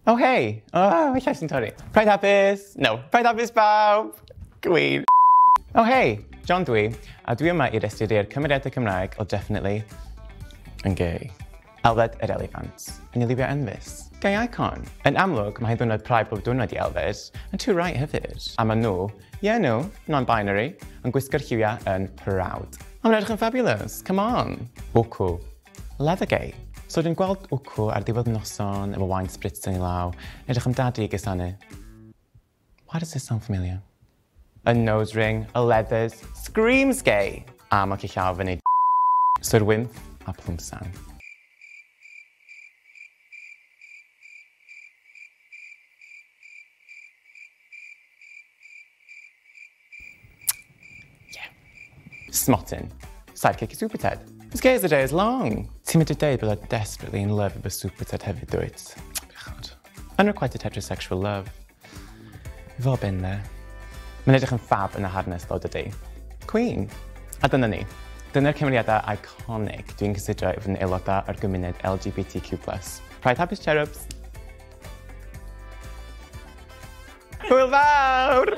Oh, hey! Oh, llais yn torri. Pride hapus! No, Pride hapus bawb! Gwir! Oh, hey! John dwi, a dwi yma i restyru'r cymeriadau Cymraeg o Definitely yn gay. Elfed yr Eliffant, yn ei lifio enfys. Gay icon. Yn amlwg, mae ddiwrnod Pride bob diwrnod i Elfed, yn too right hefyd. A maen nhw, non-binary, yn gwisgo'r lliwiau yn proud. A maen edrych yn fabulous, come on! Wcw. Leather gay. So dwi'n gweld wcw ar ddiwedd noson efo wine spritz yn ei law, edrych am dadu i gysanu. Why does this sound familiar? A nose ring, a leathers, screams gay! A mae llaw fyny Sir Wynth a Plwmsan. Yeah. Smottin. Sidekick i Super Ted. As gay as the day is long. Ti'n mynd i dweud bod o desperately in love efo Super Ted hefyd dwyt? Bechod. Unrequited heterosexual love. We've all been there. Mae'n edrych yn fab yn y harnes ddod ydi. Queen. A dyna ni. Dyna'r cymeriadau iconic dwi'n cysidro i fod yn aelodau o'r gymuned LGBTQ+. Pride hapus cherubs! Hwyl fawr!